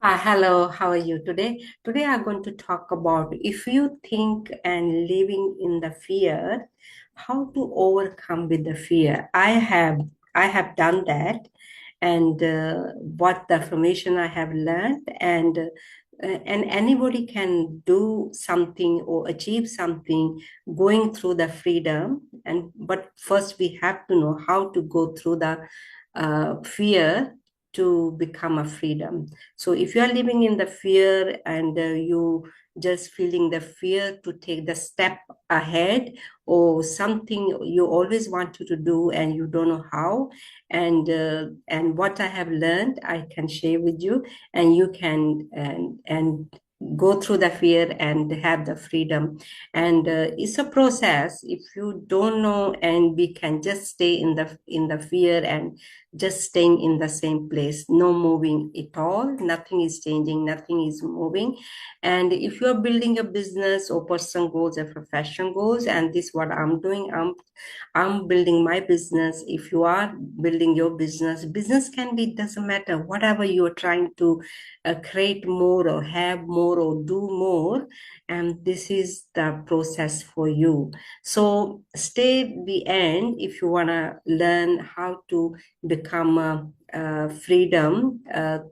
Hello, how are you today? Today I'm going to talk about if you think and living in the fear, how to overcome with the fear. I have done that, and what the information I have learned, and anybody can do something or achieve something going through the freedom. And but first we have to know how to go through the fear to become a freedom. So if you are living in the fear and you just feeling the fear to take the step ahead or something you always wanted to do and you don't know how, and what I have learned I can share with you, and you can and go through the fear and have the freedom. And it's a process. If you don't know, and we can just stay in the fear and just staying in the same place, no moving at all, nothing is changing, nothing is moving. And if you're building a business or person goals or profession goals, and this is what I'm doing, I'm building my business. If you are building your business can be, doesn't matter, whatever you're trying to create more or have more or do more, and this is the process for you. So stay the end if you want to learn how to become freedom, to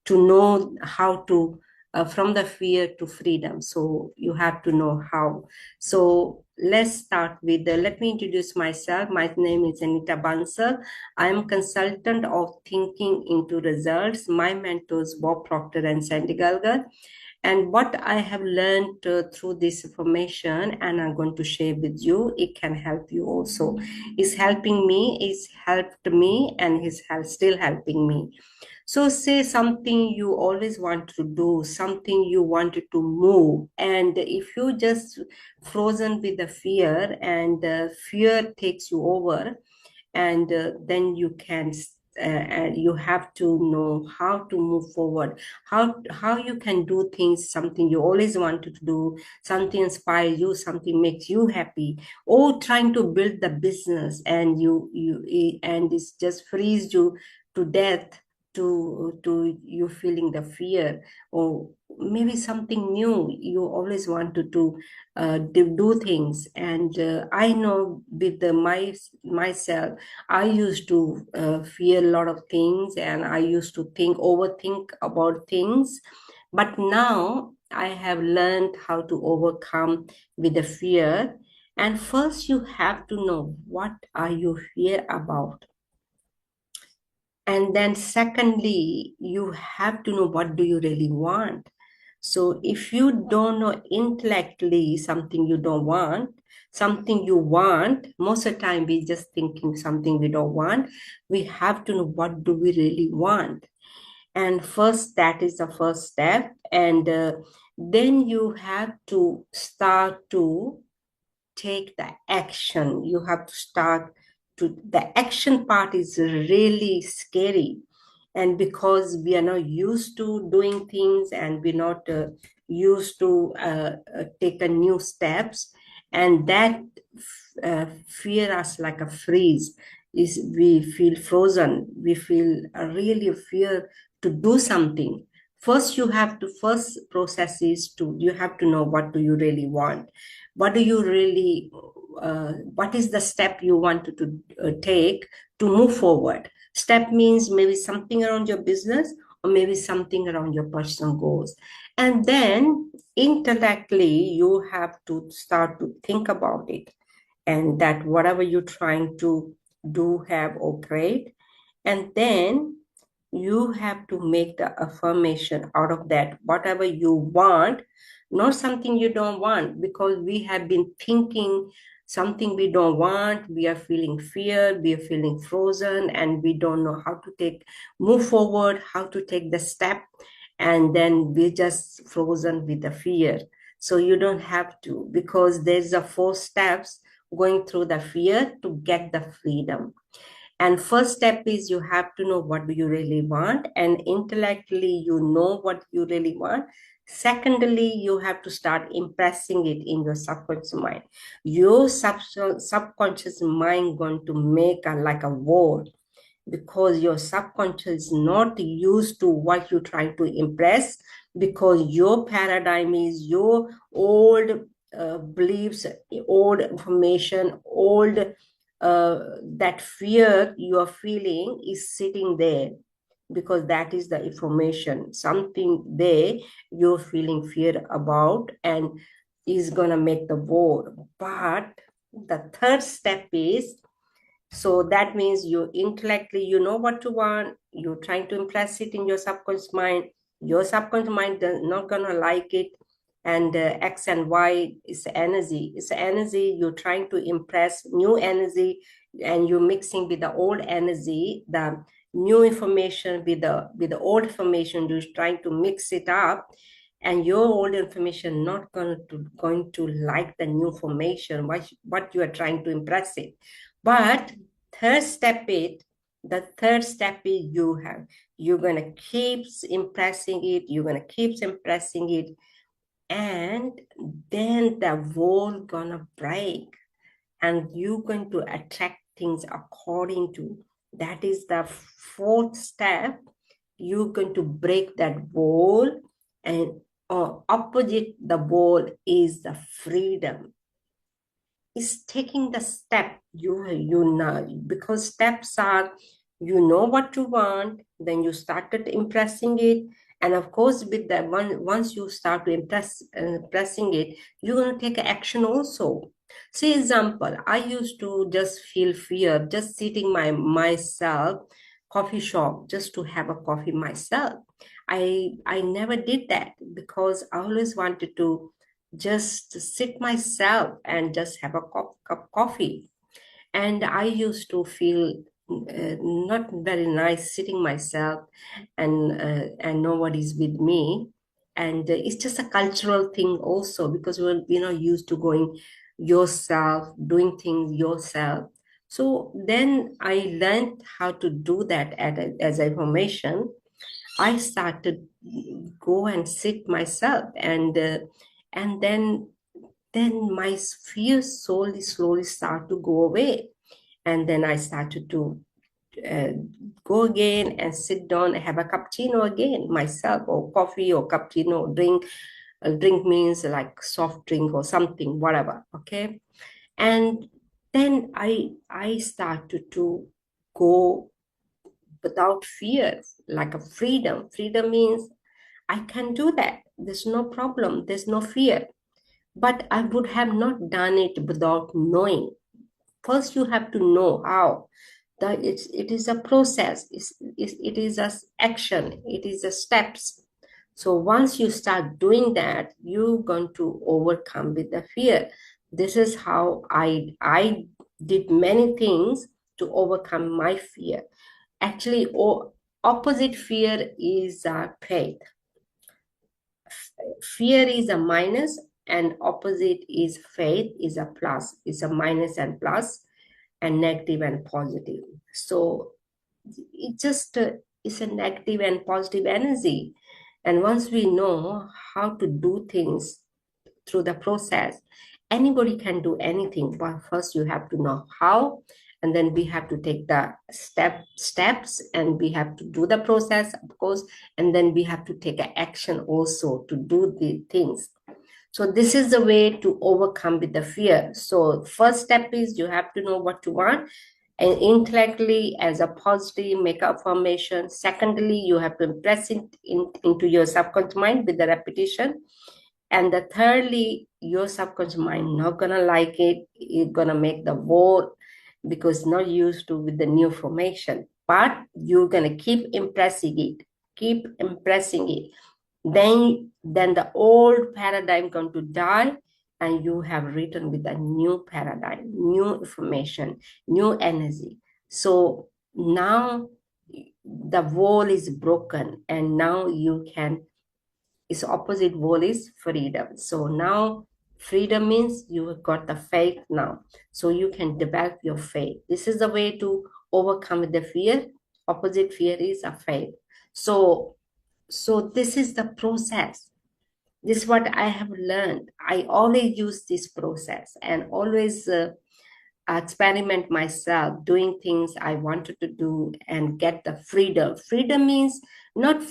know how to from the fear to freedom. So you have to know how. So let's start with let me introduce myself. My name is Anita Bansal. I am consultant of thinking into results. My mentors Bob Proctor and Sandy Galgar. And what I have learned through this information, and I'm going to share with you, it can help you also. It's helping me, it's helped me, and it's still helping me. So say something you always want to do, something you wanted to move, and if you just frozen with the fear, and fear takes you over, and then you can and you have to know how to move forward, how you can do things, something you always wanted to do, something inspires you, something makes you happy, or trying to build the business, and and it's just frees you to death, to you feeling the fear, or maybe something new you always wanted to do things. And I know with myself, I used to fear a lot of things, and I used to overthink about things. But now I have learned how to overcome with the fear. And first, you have to know what are you fear about. And then secondly, you have to know what do you really want. So if you don't know intellectually something you don't want, something you want, most of the time we just thinking something we don't want. We have to know what do we really want. And first, that is the first step. And then you have to start to take the action. You have to start to, the action part is really scary. And because we are not used to doing things, and we're not used to take a new steps, and that fear us like a freeze, is we feel frozen, we feel a really fear to do something. First, you have to, first process is to, you have to know what do you really want, what do you really what is the step you want to take to move forward. Step means maybe something around your business, or maybe something around your personal goals. And then intellectually you have to start to think about it, and that whatever you're trying to do, have, or create. And then you have to make the affirmation out of that, whatever you want, not something you don't want, because we have been thinking something we don't want, we are feeling fear, we are feeling frozen, and we don't know how to move forward, how to take the step, and then we're just frozen with the fear. So you don't have to, because there's a 4 steps going through the fear to get the freedom. And first step is you have to know what do you really want, and intellectually you know what you really want. Secondly, you have to start impressing it in your subconscious mind. Your subconscious mind going to make like a wall, because your subconscious is not used to what you're trying to impress, because your paradigm is your old beliefs, old information, old that fear you are feeling is sitting there, because that is the information, something there you're feeling fear about and is going to make the war. But the third step is, so that means you intellectually, you know what you want, you're trying to impress it in your subconscious mind. Your subconscious mind is not gonna like it. And X and Y is energy. It's energy. You're trying to impress new energy, and you're mixing with the old energy, the new information with the old information. You're trying to mix it up, and your old information not going to like the new information. What you are trying to impress it. But third step is, the third step is you're gonna keep impressing it, you're gonna keep impressing it, and then the wall gonna break, and you're going to attract things according to that. Is the fourth step. You're going to break that wall, and opposite the wall is the freedom. Is taking the step. You know, because steps are, you know what you want, then you started impressing it. And of course, with that one, once you start to impressing it, you're going to take action also. See, example, I used to just feel fear just sitting myself coffee shop just to have a coffee myself. I never did that, because I always wanted to just sit myself and just have a cup coffee. And I used to feel not very nice sitting myself, and nobody's with me. And it's just a cultural thing also, because we're not used to going yourself, doing things yourself. So then I learned how to do that as information. I started go and sit myself, and then my fears slowly start to go away. And then I started to uh, go again and sit down and have a cappuccino again myself, or coffee or cappuccino drink. Drink means like soft drink or something, whatever. Okay. And then I started to go without fear, like a freedom. Freedom means I can do that. There's no problem. There's no fear. But I would have not done it without knowing. First, you have to know how. It is a process. It is a action. It is a steps. So once you start doing that, you're going to overcome with the fear. This is how I did many things to overcome my fear. Actually, opposite fear is faith. Fear is a minus, and opposite is faith is a plus. It's a minus and plus, and negative and positive. So it just is a negative and positive energy. And once we know how to do things through the process, anybody can do anything, but first you have to know how, and then we have to take the steps, and we have to do the process, of course, and then we have to take an action also to do the things. So this is the way to overcome with the fear. So first step is you have to know what you want, and intellectually as a positive make affirmation. Secondly, you have to impress it into your subconscious mind with the repetition. And the thirdly, your subconscious mind not gonna like it. It's gonna make the war, because not used to with the new formation. But you're gonna keep impressing it, keep impressing it. Then the old paradigm going to die, and you have written with a new paradigm, new information, new energy. So now the wall is broken, and now you can, its opposite wall is freedom. So now freedom means you have got the faith now. So you can develop your faith. This is the way to overcome the fear. Opposite fear is a faith. So this is the process. This is what I have learned. I always use this process, and always experiment myself, doing things I wanted to do and get the freedom. Freedom means not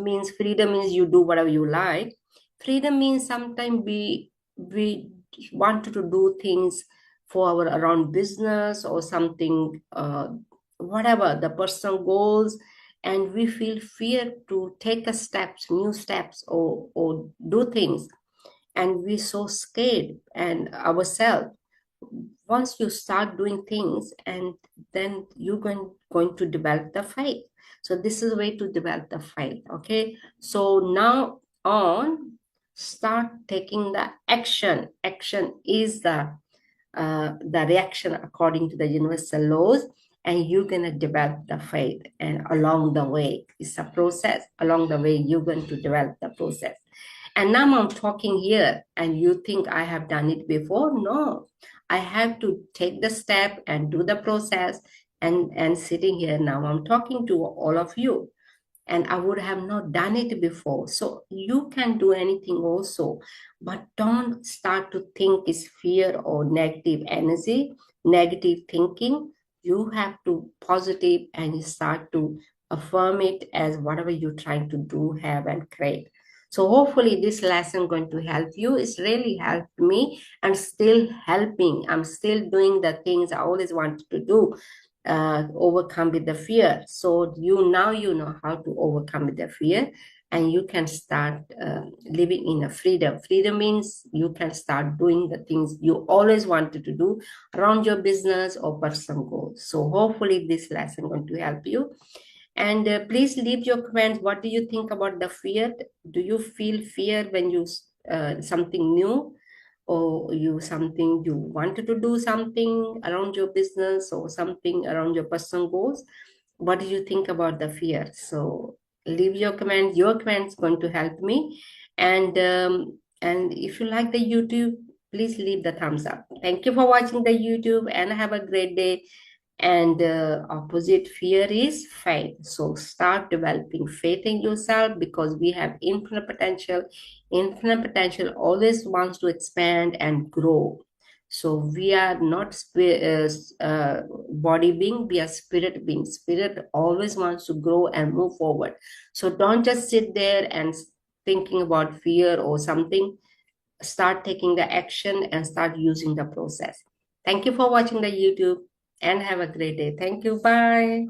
means freedom means you do whatever you like. Freedom means sometimes we wanted to do things for our around business or something, whatever the personal goals, and we feel fear to take a steps, new steps, or do things, and we so scared and ourselves. Once you start doing things, and then you're going to develop the faith. So this is a way to develop the faith. Okay, so now on, start taking the action. Action is the reaction according to the universal laws, and you're going to develop the faith. And along the way, it's a process. Along the way, you're going to develop the process. And now I'm talking here, and you think I have done it before. No, I have to take the step and do the process. And sitting here now, I'm talking to all of you, and I would have not done it before. So you can do anything also, but don't start to think is fear or negative energy, negative thinking. You have to positive, and you start to affirm it as whatever you're trying to do, have, and create. So hopefully this lesson going to help you. It's really helped me and still helping. I'm still doing the things I always wanted to do, overcome with the fear. So you know how to overcome with the fear, and you can start living in a freedom. Freedom means you can start doing the things you always wanted to do around your business or personal goals. So hopefully this lesson going to help you. And please leave your comments. What do you think about the fear? Do you feel fear when you something new, or you something you wanted to do something around your business or something around your personal goals? What do you think about the fear? So leave your comment. Your comments going to help me. And if you like the YouTube, please leave the thumbs up. Thank you for watching the YouTube, and have a great day. And opposite fear is faith. So start developing faith in yourself, because we have infinite potential. Infinite potential always wants to expand and grow. So we are not body being, we are spirit being. Spirit always wants to grow and move forward. So don't just sit there and thinking about fear or something. Start taking the action and start using the process. Thank you for watching the YouTube, and have a great day. Thank you. Bye.